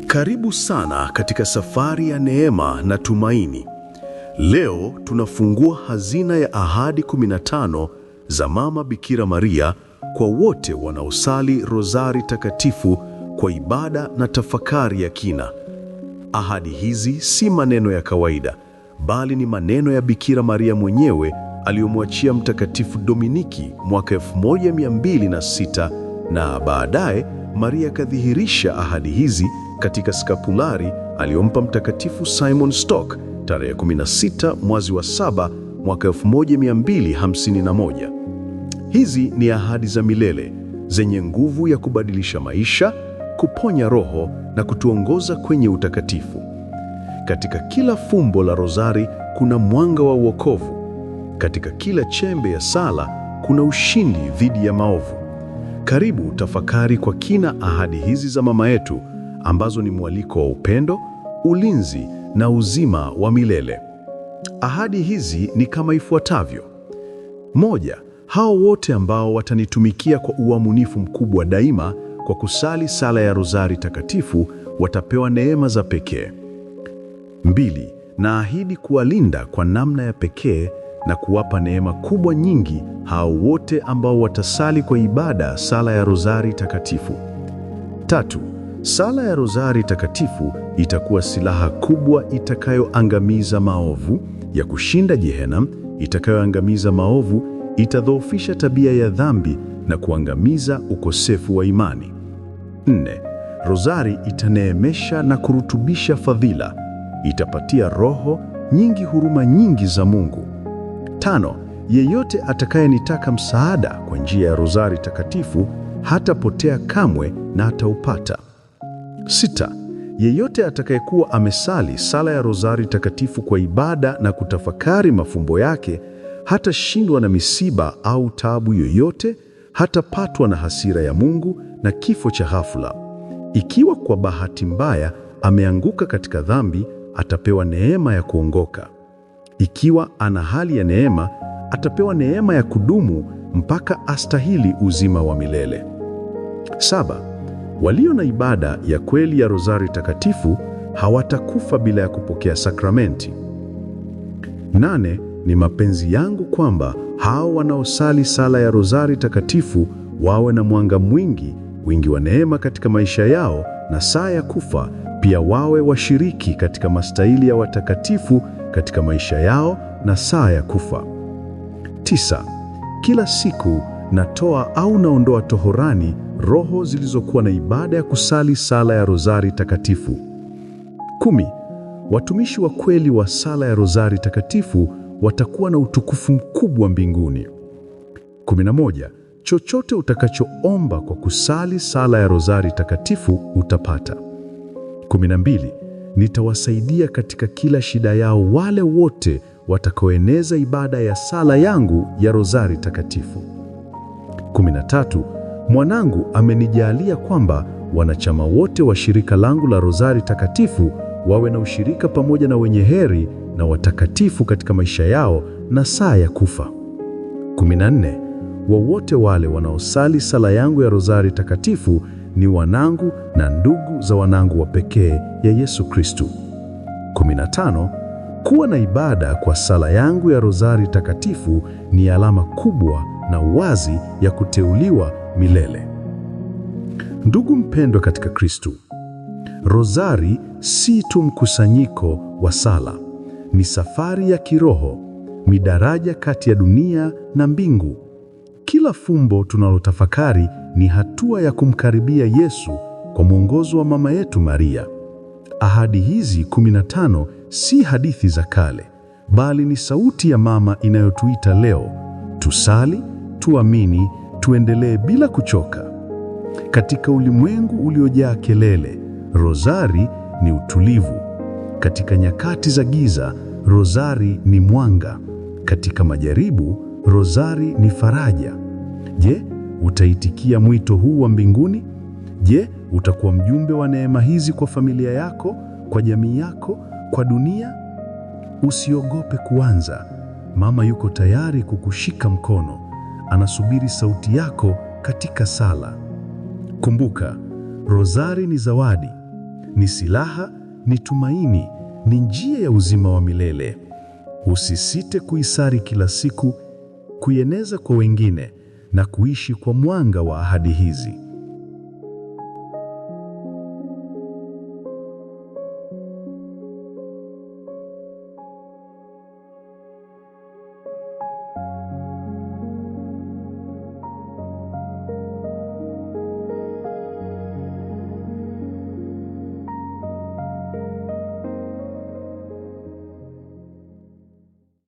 Karibu sana katika safari ya neema na tumaini. Leo tunafungua hazina ya ahadi 15 za Mama Bikira Maria kwa wote wanaosali rozari takatifu kwa ibada na tafakari ya kina. Ahadi hizi si maneno ya kawaida, bali ni maneno ya Bikira Maria mwenyewe aliyomwachia Mtakatifu Dominiki mwaka 1206, na baadaye Maria kadhihirisha ahadi hizi katika skapulari aliyompa Mtakatifu Simon Stock tarehe 16 mwezi wa 7 mwaka 1251. Hizi ni ahadi za milele zenye nguvu ya kubadilisha maisha, kuponya roho na kutuongoza kwenye utakatifu. Katika kila fumbo la rozari kuna mwanga wa wokovu. Katika kila chembe ya sala kuna ushindi dhidi ya maovu. Karibu tafakari kwa kina ahadi hizi za mama yetu ambazo ni mwaliko wa upendo, ulinzi na uzima wa milele. Ahadi hizi ni kama ifuatavyo. 1. Hao wote ambao watanitumikia kwa uaminifu mkubwa daima kwa kusali sala ya rozari takatifu watapewa neema za pekee. 2. Naahidi kuwalinda kwa namna ya pekee na kuwapa neema kubwa nyingi hao wote ambao watasali kwa ibada sala ya rozari takatifu. 3. Sala ya rozari takatifu itakuwa silaha kubwa itakayoangamiza maovu, ya kushinda Jehanamu, itakayoangamiza maovu, itadhoofisha tabia ya dhambi na kuangamiza ukosefu wa imani. 4. Rozari itaneemesha na kurutubisha fadhila, itapatia roho nyingi huruma nyingi za Mungu. 5. Yeyote atakayenitaka msaada kwa njia ya rozari takatifu hatapotea kamwe na ataupata. 6. Yeyote atakayekuwa amesali sala ya rozari takatifu kwa ibada na kutafakari mafumbo yake hatashindwa na misiba au taabu yoyote, hatapatwa na hasira ya Mungu na kifo cha ghafula. Ikiwa kwa bahati mbaya ameanguka katika dhambi, atapewa neema ya kuongoka. Ikiwa ana hali ya neema, atapewa neema ya kudumu mpaka astahili uzima wa milele. 7. Walio na ibada ya kweli ya rozari takatifu hawatakufa bila ya kupokea sakramenti. 8. Ni mapenzi yangu kwamba hao wanaosali sala ya rozari takatifu wawe na mwanga mwingi, wingi wa neema katika maisha yao, na saa ya kufa pia wawe washiriki katika mastahili ya watakatifu katika maisha yao na saa ya kufa. 9. Kila siku natoa au naondoa tohorani roho zilizokuwa na ibada ya kusali sala ya rozari takatifu. 10. Watumishi wa kweli wa sala ya rozari takatifu watakuwa na utukufu mkubwa mbinguni. 11. Chochote utakachoomba kwa kusali sala ya rozari takatifu utapata. 12. Nitawasaidia katika kila shida yao wale wote watakaoeneza ibada ya sala yangu ya rozari takatifu. 13. Mwanangu amenijalia kwamba wanachama wote wa shirika langu la rozari takatifu wawe na ushirika pamoja na wenye heri na watakatifu katika maisha yao na saa ya kufa. 14. Wowote wale wanaosali sala yangu ya rozari takatifu ni wanangu na ndugu za wanangu wa pekee ya Yesu Kristo. 15. Kuwa na ibada kwa sala yangu ya rozari takatifu ni alama kubwa na wazi ya kuteuliwa milele. Ndugu mpendwa katika Kristo, rozari si tu mkusanyiko wa sala, ni safari ya kiroho, ni daraja kati ya dunia na mbingu. Kila fumbo tunalotafakari ni hatua ya kumkaribia Yesu kwa mwongozo wa mama yetu Maria. Ahadi hizi 15 si hadithi za kale, bali ni sauti ya mama inayotuita leo. Tusali, tuamini, tuendelee bila kuchoka. Katika ulimwengu uliojaa kelele, rozari ni utulivu. Katika nyakati za giza, rozari ni mwanga. Katika majaribu, rozari ni faraja. Je, utaitikia mwito huu wa mbinguni? Je, utakuwa mjumbe wa neema hizi kwa familia yako, kwa jamii yako, kwa dunia? Usiogope kuanza. Mama yuko tayari kukushika mkono. Anasubiri sauti yako katika sala. Kumbuka, rozari ni zawadi. ni silaha, ni tumaini, ni njia ya uzima wa milele. Usisite kuisali kila siku, kuieneza kwa wengine na kuishi kwa mwanga wa ahadi hizi.